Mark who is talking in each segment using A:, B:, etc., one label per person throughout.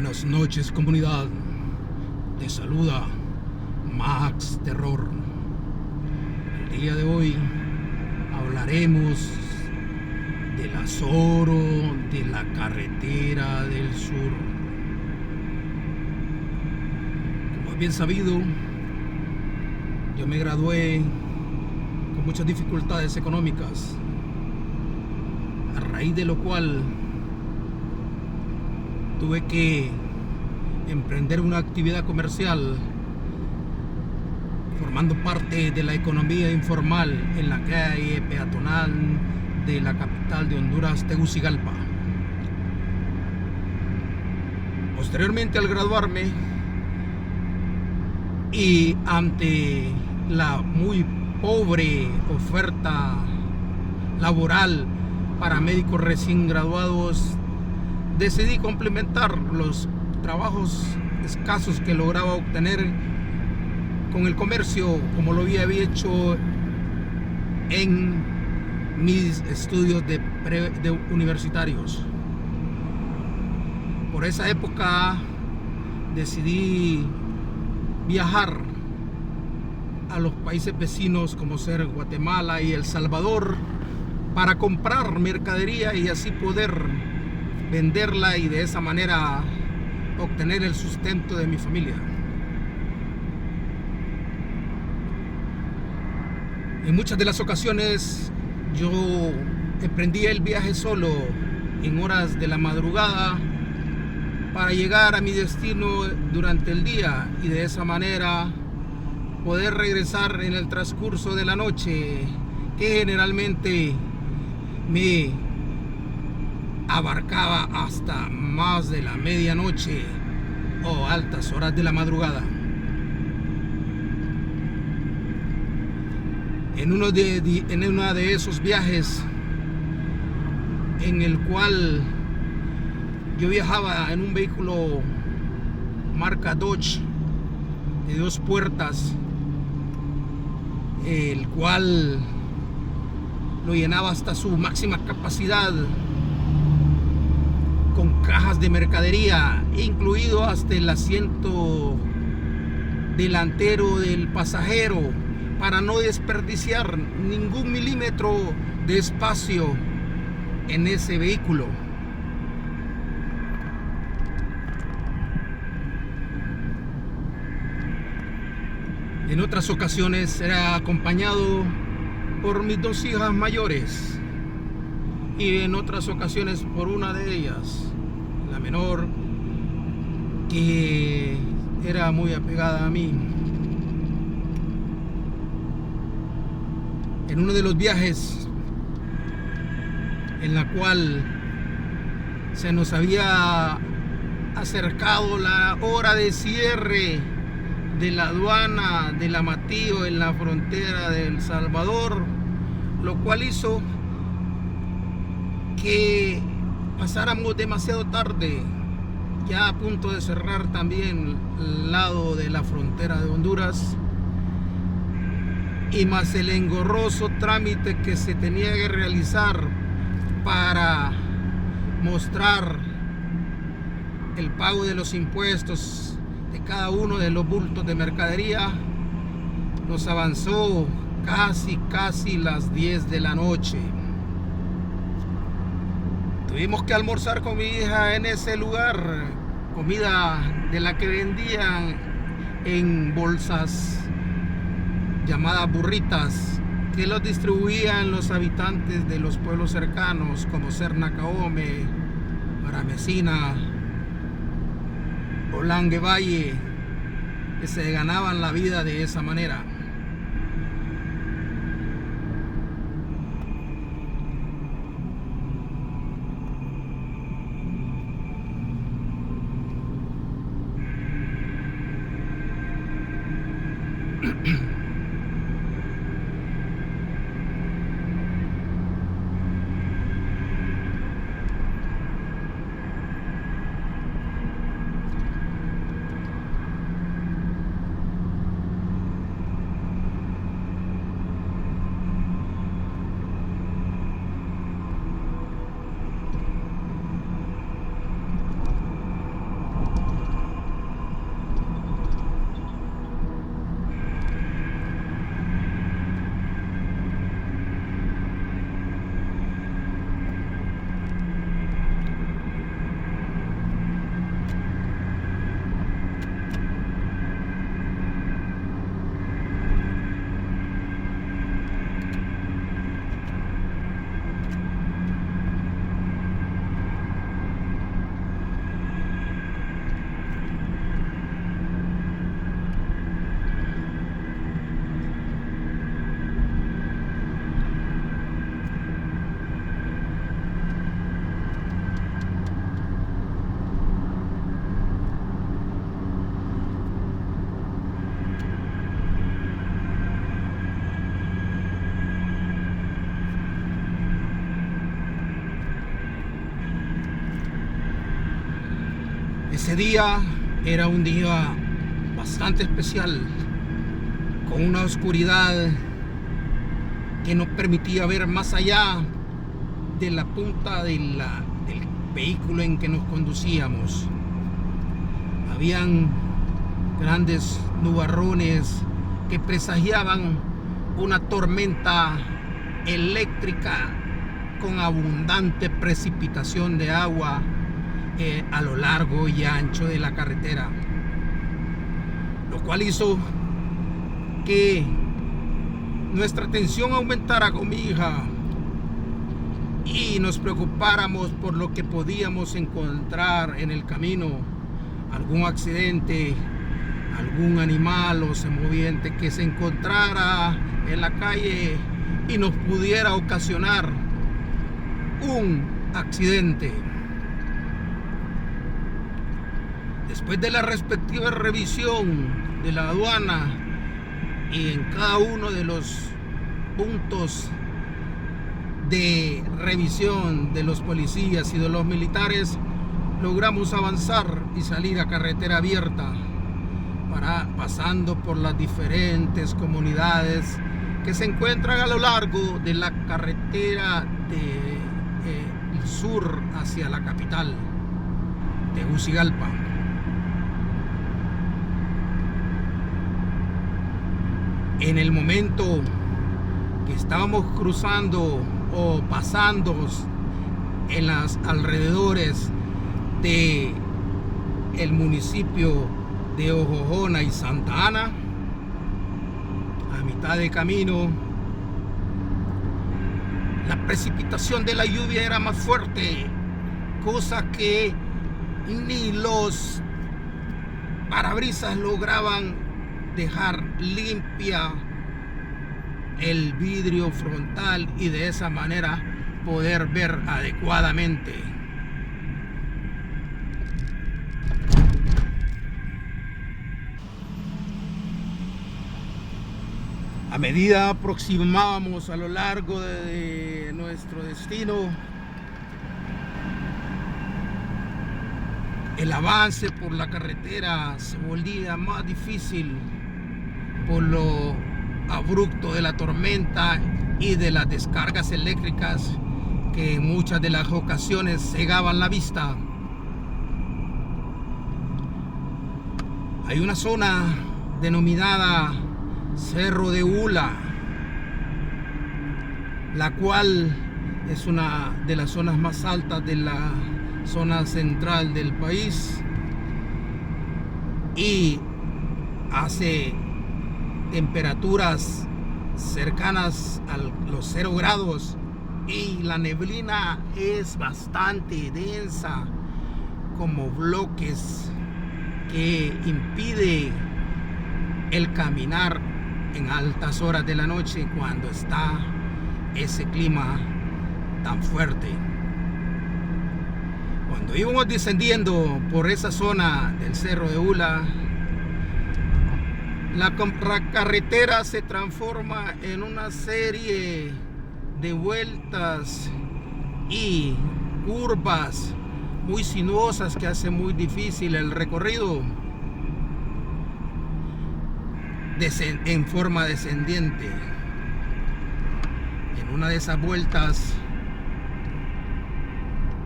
A: Buenas noches, comunidad. Te saluda Max Terror. El día de hoy hablaremos del Azoro de la carretera del sur. Como es bien sabido, yo me gradué con muchas dificultades económicas, a raíz de lo cual tuve que emprender una actividad comercial formando parte de la economía informal en la calle peatonal de la capital de Honduras, Tegucigalpa. Posteriormente, al graduarme y ante la muy pobre oferta laboral para médicos recién graduados, decidí complementar los trabajos escasos que lograba obtener con el comercio, como lo había hecho en mis estudios de universitarios. Por esa época decidí viajar a los países vecinos, como ser Guatemala y El Salvador, para comprar mercadería y así poder venderla y de esa manera obtener el sustento de mi familia. En muchas de las ocasiones yo emprendía el viaje solo en horas de la madrugada para llegar a mi destino durante el día y de esa manera poder regresar en el transcurso de la noche, que generalmente me abarcaba hasta más de la medianoche o altas horas de la madrugada. En uno de esos viajes en el cual yo viajaba en un vehículo marca Dodge de 2 puertas, el cual lo llenaba hasta su máxima capacidad con cajas de mercadería, incluido hasta el asiento delantero del pasajero, para no desperdiciar ningún milímetro de espacio en ese vehículo. En otras ocasiones era acompañado por mis 2 hijas mayores y en otras ocasiones por una de ellas, la menor, que era muy apegada a mí. En uno de los viajes en la cual se nos había acercado la hora de cierre de la aduana del Amatillo en la frontera de El Salvador, lo cual hizo que pasáramos demasiado tarde, ya a punto de cerrar también el lado de la frontera de Honduras, y más el engorroso trámite que se tenía que realizar para mostrar el pago de los impuestos de cada uno de los bultos de mercadería, nos avanzó casi las 10 de la noche. Tuvimos que almorzar con mi hija en ese lugar, comida de la que vendían en bolsas llamadas burritas, que los distribuían los habitantes de los pueblos cercanos, como ser Nacaome, Paramesina, Olangue Valle, que se ganaban la vida de esa manera. Ese día era un día bastante especial, con una oscuridad que no permitía ver más allá de la punta del vehículo en que nos conducíamos. Habían grandes nubarrones que presagiaban una tormenta eléctrica con abundante precipitación de agua a lo largo y ancho de la carretera, lo cual hizo que nuestra tensión aumentara con mi hija y nos preocupáramos por lo que podíamos encontrar en el camino: algún accidente, algún animal o semoviente que se encontrara en la calle y nos pudiera ocasionar un accidente. Después de la respectiva revisión de la aduana y en cada uno de los puntos de revisión de los policías y de los militares, logramos avanzar y salir a carretera abierta, pasando por las diferentes comunidades que se encuentran a lo largo de la carretera del sur hacia la capital, Tegucigalpa. En el momento que estábamos cruzando o pasando en los alrededores de el municipio de Ojojona y Santa Ana, a mitad de camino, la precipitación de la lluvia era más fuerte, cosa que ni los parabrisas lograban dejar limpia el vidrio frontal y de esa manera poder ver adecuadamente. A medida aproximábamos a lo largo de nuestro destino, el avance por la carretera se volvía más difícil por lo abrupto de la tormenta y de las descargas eléctricas que en muchas de las ocasiones cegaban la vista. Hay una zona denominada Cerro de Ula, la cual es una de las zonas más altas de la zona central del país y hace temperaturas cercanas a los 0 grados y la neblina es bastante densa, como bloques que impide el caminar en altas horas de la noche cuando está ese clima tan fuerte. Cuando íbamos descendiendo por esa zona del Cerro de Ula, la carretera se transforma en una serie de vueltas y curvas muy sinuosas que hace muy difícil el recorrido en forma descendiente. En una de esas vueltas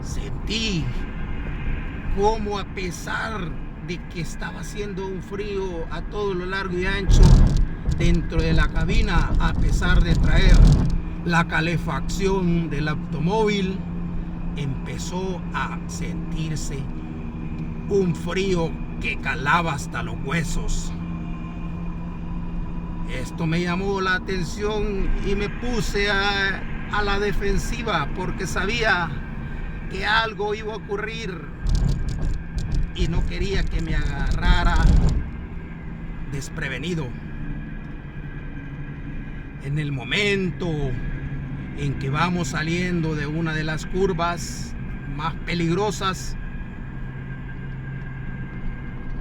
A: sentí como, a pesar de que estaba haciendo un frío a todo lo largo y ancho dentro de la cabina, a pesar de traer la calefacción del automóvil, empezó a sentirse un frío que calaba hasta los huesos. Esto me llamó la atención y me puse a la defensiva porque sabía que algo iba a ocurrir y no quería que me agarrara desprevenido. En el momento en que vamos saliendo de una de las curvas más peligrosas,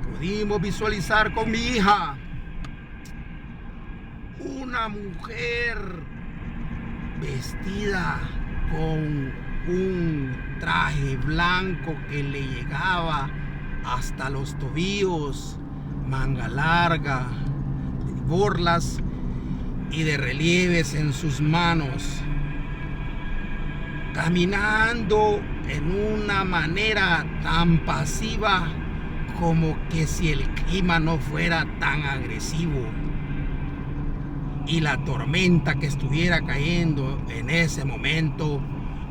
A: pudimos visualizar con mi hija una mujer vestida con un traje blanco que le llegaba hasta los tobillos, manga larga, borlas y de relieves en sus manos, caminando en una manera tan pasiva como que si el clima no fuera tan agresivo y la tormenta que estuviera cayendo en ese momento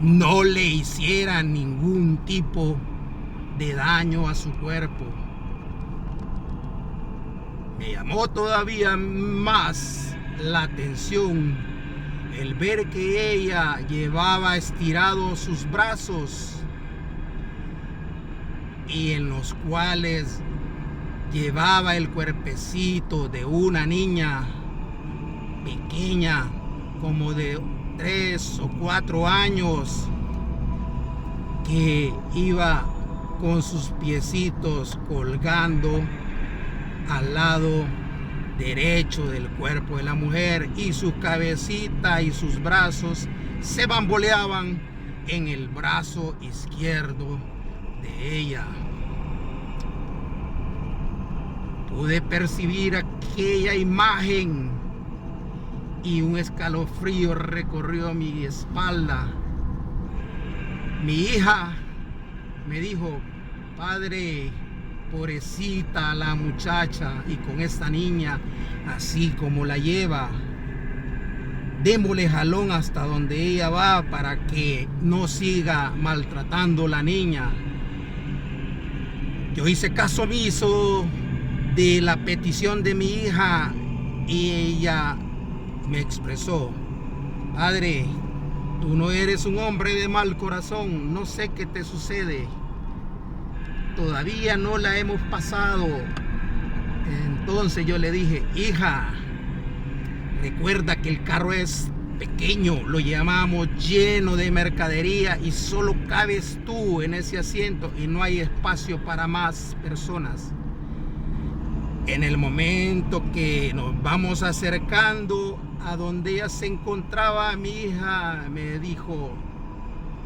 A: no le hiciera ningún tipo de daño a su cuerpo. Me llamó todavía más la atención el ver que ella llevaba estirados sus brazos y en los cuales llevaba el cuerpecito de una niña pequeña, como de 3 o 4 años, que iba con sus piecitos colgando al lado derecho del cuerpo de la mujer, y su cabecita y sus brazos se bamboleaban en el brazo izquierdo de ella. Pude percibir aquella imagen y un escalofrío recorrió mi espalda. Mi hija me dijo: padre, pobrecita la muchacha, y con esta niña así como la lleva, démosle jalón hasta donde ella va para que no siga maltratando la niña. Yo hice caso omiso de la petición de mi hija y ella me expresó: padre, tú no eres un hombre de mal corazón, no sé qué te sucede, todavía no la hemos pasado. Entonces yo le dije: hija, recuerda que el carro es pequeño, lo llevamos lleno de mercadería y solo cabes tú en ese asiento y no hay espacio para más personas. En el momento que nos vamos acercando a donde ella se encontraba, mi hija me dijo: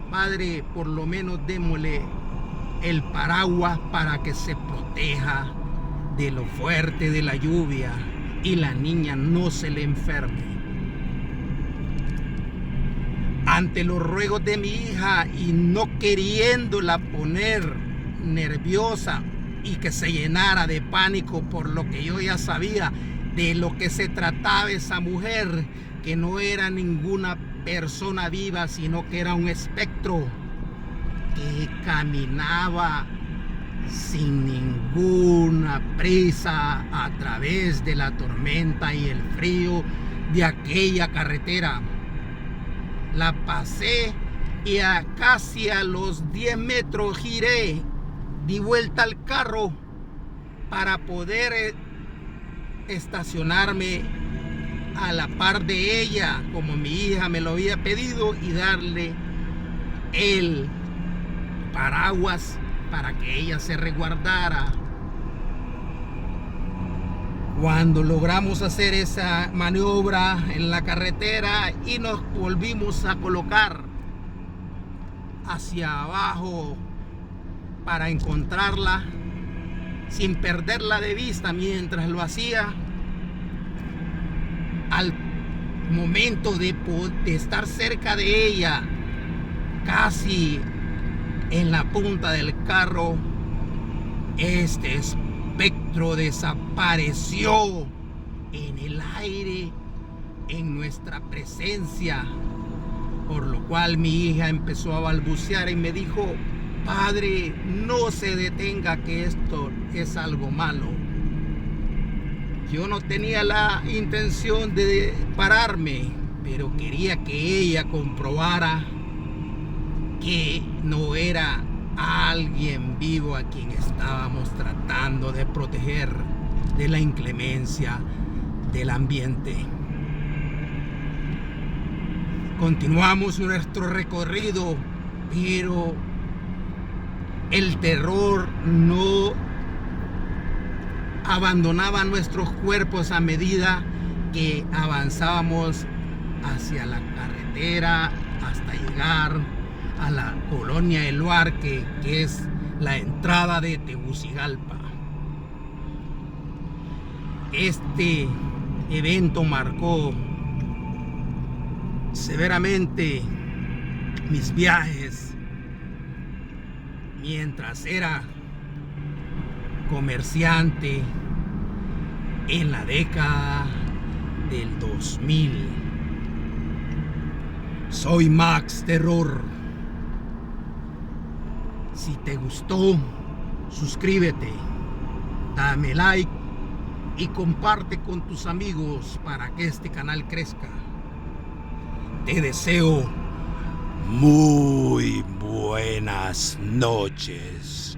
A: padre, por lo menos démosle el paraguas para que se proteja de lo fuerte de la lluvia y la niña no se le enferme. Ante los ruegos de mi hija y no queriéndola poner nerviosa y que se llenara de pánico por lo que yo ya sabía de lo que se trataba esa mujer, que no era ninguna persona viva, sino que era un espectro que caminaba sin ninguna prisa a través de la tormenta y el frío de aquella carretera. La pasé y casi a los 10 metros giré, di vuelta al carro para poder estacionarme a la par de ella, como mi hija me lo había pedido, y darle el paraguas para que ella se resguardara. Cuando logramos hacer esa maniobra en la carretera y nos volvimos a colocar hacia abajo para encontrarla, sin perderla de vista mientras lo hacía, al momento de estar cerca de ella, casi en la punta del carro, este espectro desapareció en el aire, en nuestra presencia, por lo cual mi hija empezó a balbucear y me dijo: padre, no se detenga, que esto es algo malo. Yo no tenía la intención de pararme, pero quería que ella comprobara que no era alguien vivo a quien estábamos tratando de proteger de la inclemencia del ambiente. Continuamos nuestro recorrido, pero el terror no abandonaba nuestros cuerpos a medida que avanzábamos hacia la carretera hasta llegar a la colonia El Luarque, que es la entrada de Tegucigalpa. Este evento marcó severamente mis viajes mientras era comerciante en la década del 2000. Soy Max Terror. Si te gustó, suscríbete, dame like y comparte con tus amigos para que este canal crezca. Te deseo muy buenas noches.